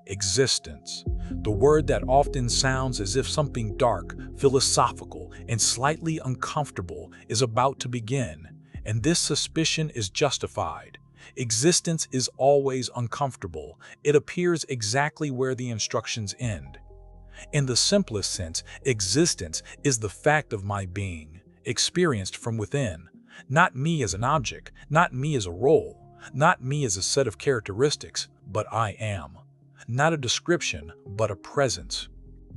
Existence. The word that often sounds as if something dark, philosophical, and slightly uncomfortable is about to begin, and this suspicion is justified. Existence is always uncomfortable. It appears exactly where the instructions end. In the simplest sense, existence is the fact of my being, experienced from within. Not me as an object, not me as a role, not me as a set of characteristics, but I am. Not a description, but a presence,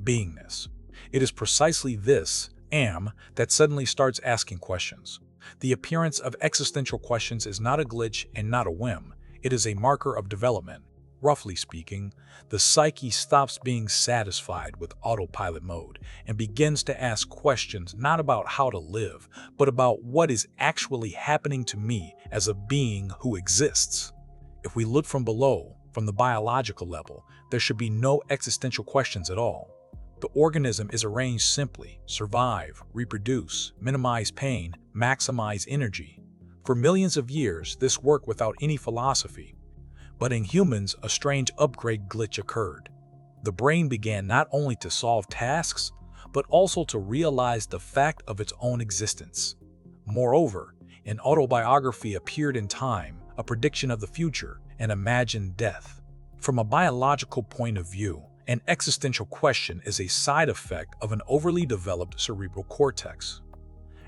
beingness. It is precisely this, am, that suddenly starts asking questions. The appearance of existential questions is not a glitch and not a whim. It is a marker of development. Roughly speaking, the psyche stops being satisfied with autopilot mode and begins to ask questions not about how to live, but about what is actually happening to me as a being who exists. If we look from below, from the biological level, there should be no existential questions at all. The organism is arranged simply: survive, reproduce, minimize pain, maximize energy. For millions of years, this worked without any philosophy. But in humans, a strange upgrade glitch occurred. The brain began not only to solve tasks, but also to realize the fact of its own existence. Moreover, an autobiography appeared in time, a prediction of the future, and imagined death. From a biological point of view, an existential question is a side effect of an overly developed cerebral cortex.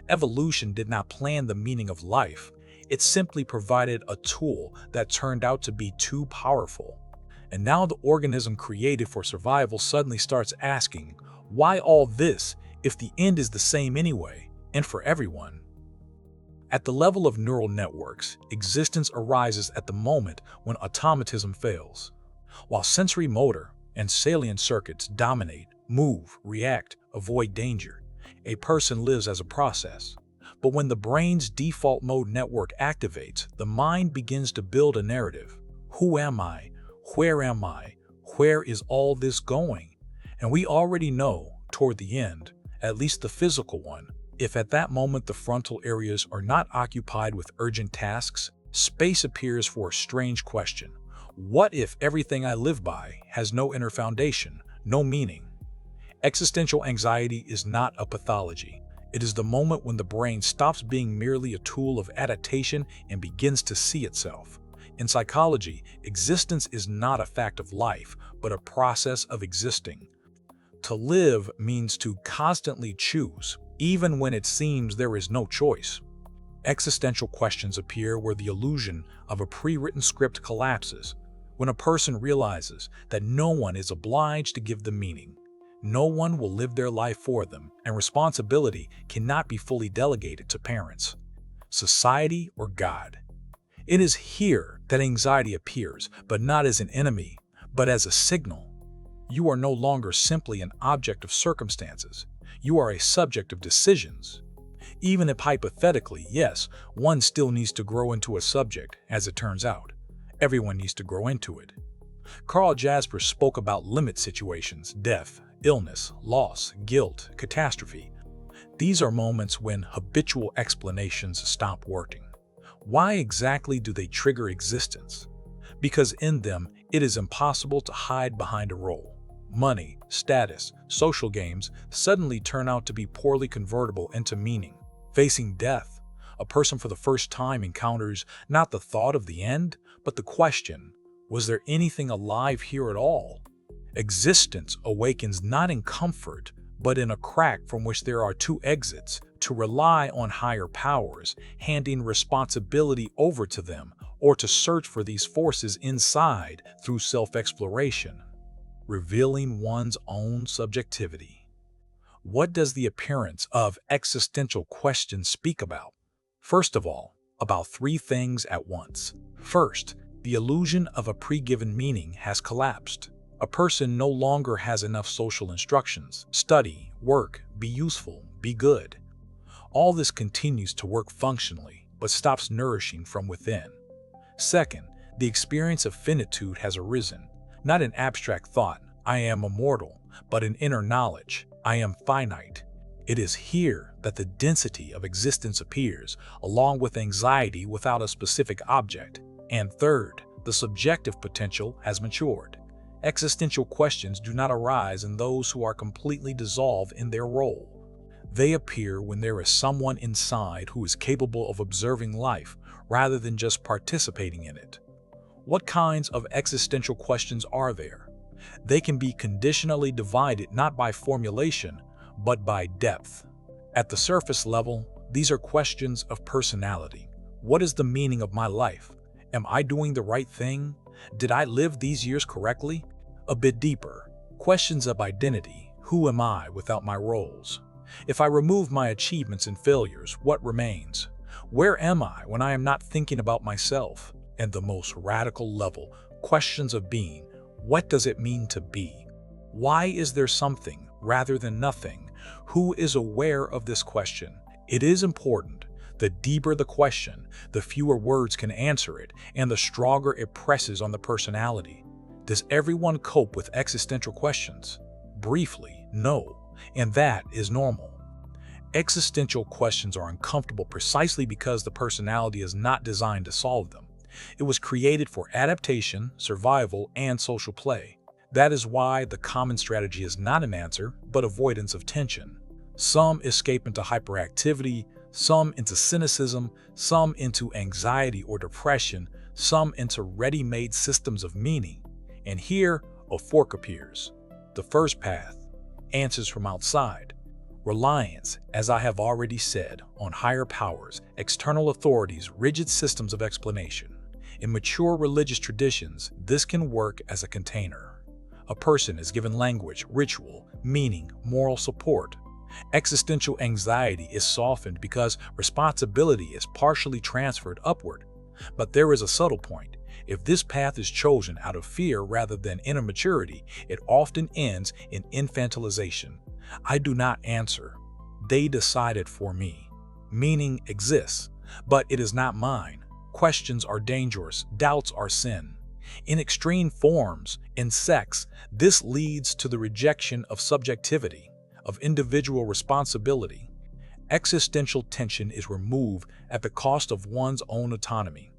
Evolution did not plan the meaning of life. It simply provided a tool that turned out to be too powerful. And now the organism created for survival suddenly starts asking, why all this if the end is the same anyway, and for everyone? At the level of neural networks, existence arises at the moment when automatism fails. While sensory motor and salient circuits dominate, move, react, avoid danger, a person lives as a process. But when the brain's default mode network activates, the mind begins to build a narrative. Who am I? Where am I? Where is all this going? And we already know, toward the end, at least the physical one, if at that moment the frontal areas are not occupied with urgent tasks, space appears for a strange question. What if everything I live by has no inner foundation, no meaning? Existential anxiety is not a pathology. It is the moment when the brain stops being merely a tool of adaptation and begins to see itself. In psychology, existence is not a fact of life, but a process of existing. To live means to constantly choose, even when it seems there is no choice. Existential questions appear where the illusion of a pre-written script collapses, when a person realizes that no one is obliged to give them meaning. No one will live their life for them, and responsibility cannot be fully delegated to parents, society, or God. It is here that anxiety appears, but not as an enemy, but as a signal. You are no longer simply an object of circumstances. You are a subject of decisions. Even if hypothetically, yes, one still needs to grow into a subject, as it turns out. Everyone needs to grow into it. Karl Jaspers spoke about limit situations: death, illness, loss, guilt, catastrophe. These are moments when habitual explanations stop working. Why exactly do they trigger existence? Because in them, it is impossible to hide behind a role. Money, status, social games suddenly turn out to be poorly convertible into meaning. Facing death, a person for the first time encounters not the thought of the end, but the question, was there anything alive here at all? Existence awakens not in comfort, but in a crack from which there are two exits: to rely on higher powers, handing responsibility over to them, or to search for these forces inside through self-exploration, revealing one's own subjectivity. What does the appearance of existential questions speak about? First of all, about three things at once. First, the illusion of a pre-given meaning has collapsed. A person no longer has enough social instructions: study, work, be useful, be good. All this continues to work functionally, but stops nourishing from within. Second, the experience of finitude has arisen. Not an abstract thought, I am immortal, but an inner knowledge, I am finite. It is here that the density of existence appears, along with anxiety without a specific object. And third, the subjective potential has matured. Existential questions do not arise in those who are completely dissolved in their role. They appear when there is someone inside who is capable of observing life rather than just participating in it. What kinds of existential questions are there? They can be conditionally divided not by formulation, but by depth. At the surface level, these are questions of personality. What is the meaning of my life? Am I doing the right thing? Did I live these years correctly? A bit deeper, questions of identity. Who am I without my roles? If I remove my achievements and failures, what remains? Where am I when I am not thinking about myself? And the most radical level, questions of being. What does it mean to be? Why is there something rather than nothing? Who is aware of this question? It is important. The deeper the question, the fewer words can answer it, and the stronger it presses on the personality. Does everyone cope with existential questions? Briefly, no, and that is normal. Existential questions are uncomfortable precisely because the personality is not designed to solve them. It was created for adaptation, survival, and social play. That is why the common strategy is not an answer, but avoidance of tension. Some escape into hyperactivity, some into cynicism, some into anxiety or depression, some into ready-made systems of meaning. And here, a fork appears. The first path, answers from outside. Reliance, as I have already said, on higher powers, external authorities, rigid systems of explanation. In mature religious traditions, this can work as a container. A person is given language, ritual, meaning, moral support. Existential anxiety is softened because responsibility is partially transferred upward. But there is a subtle point. If this path is chosen out of fear rather than inner maturity, it often ends in infantilization. I do not answer. They decide it for me. Meaning exists, but it is not mine. Questions are dangerous, doubts are sin. In extreme forms, in sex, this leads to the rejection of subjectivity, of individual responsibility. Existential tension is removed at the cost of one's own autonomy.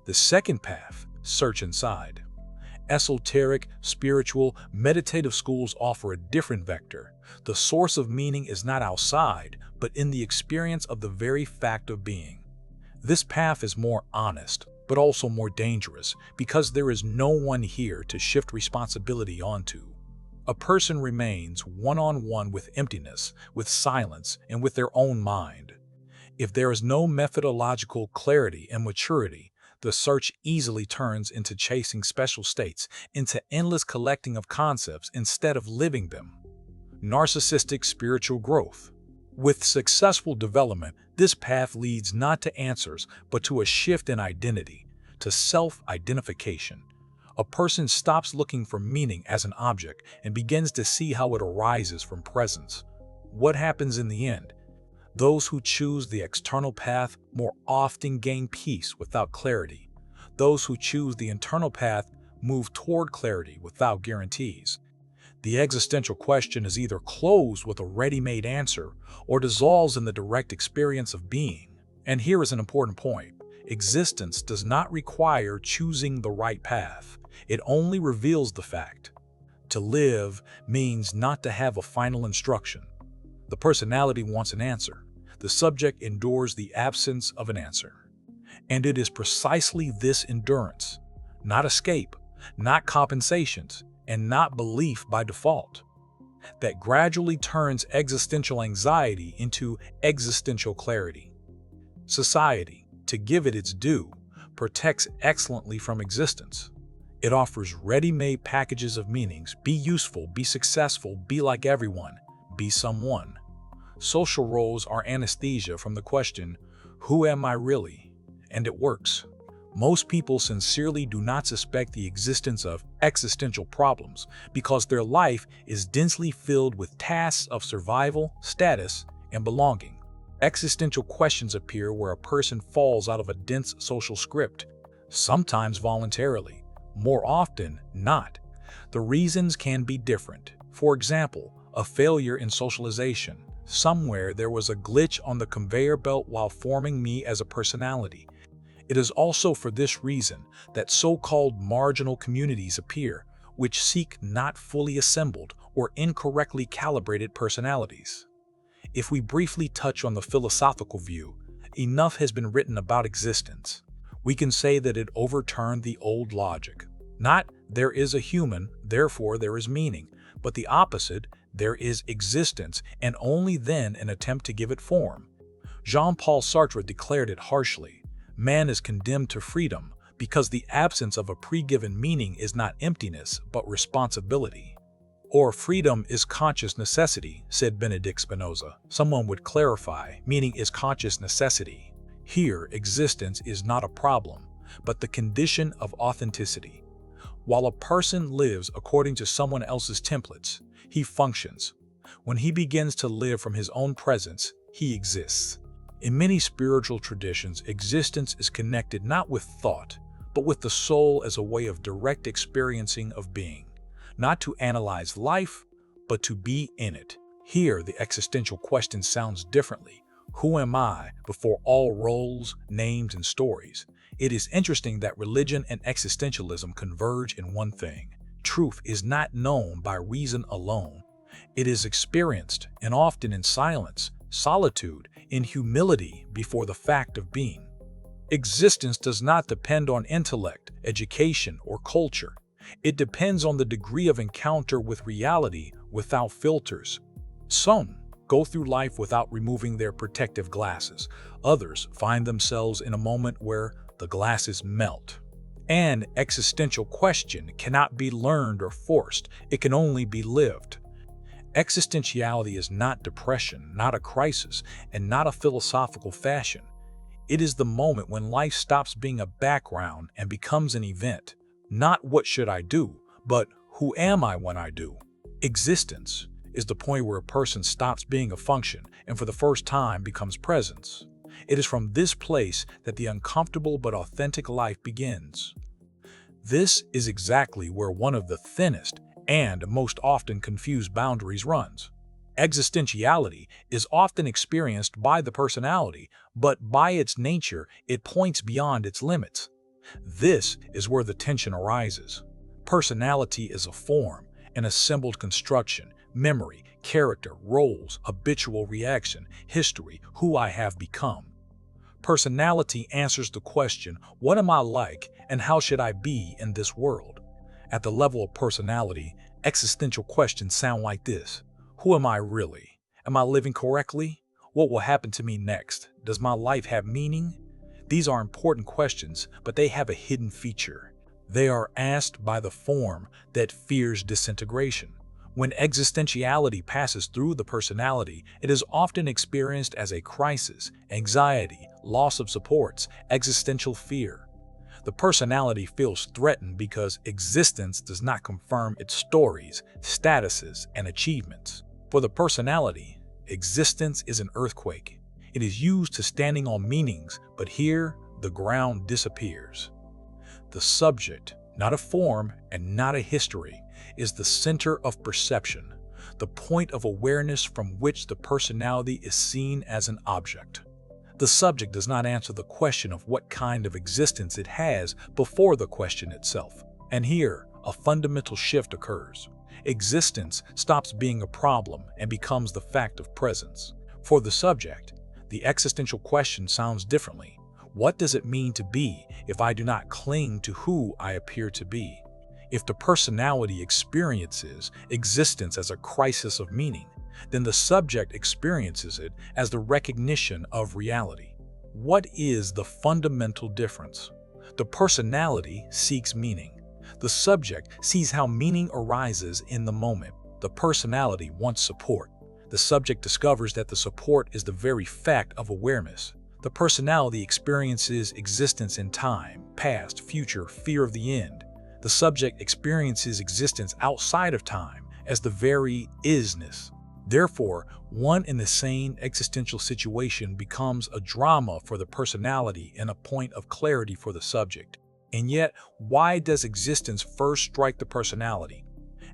The second path, search inside. Esoteric, spiritual, meditative schools offer a different vector. The source of meaning is not outside, but in the experience of the very fact of being. This path is more honest, but also more dangerous, because there is no one here to shift responsibility onto. A person remains one-on-one with emptiness, with silence, and with their own mind. If there is no methodological clarity and maturity, the search easily turns into chasing special states, into endless collecting of concepts instead of living them. Narcissistic spiritual growth. With successful development, this path leads not to answers, but to a shift in identity, to self-identification. A person stops looking for meaning as an object and begins to see how it arises from presence. What happens in the end? Those who choose the external path more often gain peace without clarity. Those who choose the internal path move toward clarity without guarantees. The existential question is either closed with a ready-made answer or dissolves in the direct experience of being. And here is an important point. Existence does not require choosing the right path. It only reveals the fact. To live means not to have a final instruction. The personality wants an answer. The subject endures the absence of an answer. And it is precisely this endurance, not escape, not compensations, and not belief by default, that gradually turns existential anxiety into existential clarity. Society, to give it its due, protects excellently from existence. It offers ready-made packages of meanings: be useful, be successful, be like everyone, be someone. Social roles are anesthesia from the question, who am I really? And it works. Most people sincerely do not suspect the existence of existential problems because their life is densely filled with tasks of survival, status, and belonging. Existential questions appear where a person falls out of a dense social script, sometimes voluntarily, more often not. The reasons can be different. For example, a failure in socialization. Somewhere there was a glitch on the conveyor belt while forming me as a personality. It is also for this reason that so-called marginal communities appear, which seek not fully assembled or incorrectly calibrated personalities. If we briefly touch on the philosophical view, enough has been written about existence. We can say that it overturned the old logic. Not, there is a human, therefore there is meaning, but the opposite, there is existence, and only then an attempt to give it form. Jean-Paul Sartre declared it harshly: man is condemned to freedom because the absence of a pre-given meaning is not emptiness, but responsibility. Or freedom is conscious necessity, said Benedict Spinoza. Someone would clarify, meaning is conscious necessity. Here, existence is not a problem, but the condition of authenticity. While a person lives according to someone else's templates, he functions. When he begins to live from his own presence, he exists. In many spiritual traditions, existence is connected not with thought, but with the soul as a way of direct experiencing of being. Not to analyze life, but to be in it. Here, the existential question sounds differently. Who am I before all roles, names, and stories? It is interesting that religion and existentialism converge in one thing. Truth is not known by reason alone. It is experienced, and often in silence, solitude, in humility before the fact of being. Existence does not depend on intellect, education, or culture. It depends on the degree of encounter with reality without filters. Some go through life without removing their protective glasses. Others find themselves in a moment where the glasses melt. An existential question cannot be learned or forced. It can only be lived. Existentiality is not depression, not a crisis, and not a philosophical fashion. It is the moment when life stops being a background and becomes an event. Not what should I do, but who am I when I do? Existence is the point where a person stops being a function and for the first time becomes presence. It is from this place that the uncomfortable but authentic life begins. This is exactly where one of the thinnest and most often confused boundaries runs. Existentiality is often experienced by the personality, but by its nature, it points beyond its limits. This is where the tension arises. Personality is a form, an assembled construction, memory, character, roles, habitual reaction, history, who I have become. Personality answers the question, what am I like and how should I be in this world? At the level of personality, existential questions sound like this. Who am I really? Am I living correctly? What will happen to me next? Does my life have meaning? These are important questions, but they have a hidden feature. They are asked by the form that fears disintegration. When existentiality passes through the personality, it is often experienced as a crisis, anxiety, loss of supports, existential fear. The personality feels threatened because existence does not confirm its stories, statuses, and achievements. For the personality, existence is an earthquake. It is used to standing on meanings, but here, the ground disappears. The subject, not a form and not a history, is the center of perception, the point of awareness from which the personality is seen as an object. The subject does not answer the question of what kind of existence it has before the question itself. And here, a fundamental shift occurs. Existence stops being a problem and becomes the fact of presence. For the subject, the existential question sounds differently. What does it mean to be if I do not cling to who I appear to be? If the personality experiences existence as a crisis of meaning, then the subject experiences it as the recognition of reality. What is the fundamental difference? The personality seeks meaning. The subject sees how meaning arises in the moment. The personality wants support. The subject discovers that the support is the very fact of awareness. The personality experiences existence in time, past, future, fear of the end. The subject experiences existence outside of time as the very isness. Therefore, one and the same existential situation becomes a drama for the personality and a point of clarity for the subject. And yet, why does existence first strike the personality?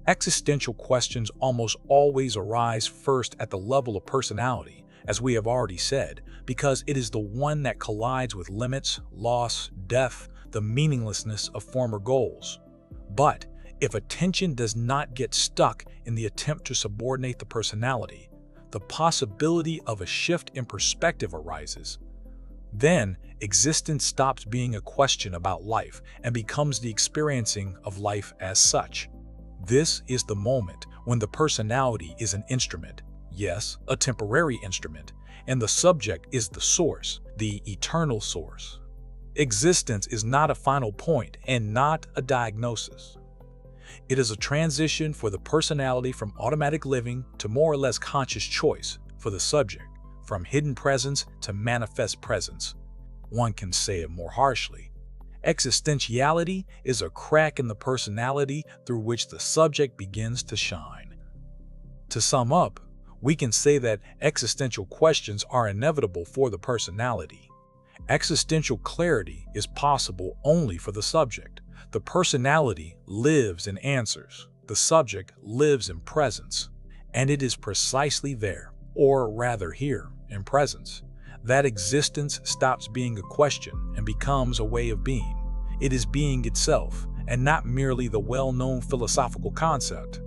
Existential questions almost always arise first at the level of personality, as we have already said, because it is the one that collides with limits, loss, death, the meaninglessness of former goals. But If attention does not get stuck in the attempt to subordinate the personality, the possibility of a shift in perspective arises. Then, existence stops being a question about life and becomes the experiencing of life as such. This is the moment when the personality is an instrument, yes, a temporary instrument, and the subject is the source, the eternal source. Existence is not a final point and not a diagnosis. It is a transition for the personality from automatic living to more or less conscious choice for the subject, from hidden presence to manifest presence. One can say it more harshly. Existentiality is a crack in the personality through which the subject begins to shine. To sum up, we can say that existential questions are inevitable for the personality. Existential clarity is possible only for the subject. The personality lives in answers. The subject lives in presence. And it is precisely there, or rather here, in presence, that existence stops being a question and becomes a way of being. It is being itself, and not merely the well-known philosophical concept.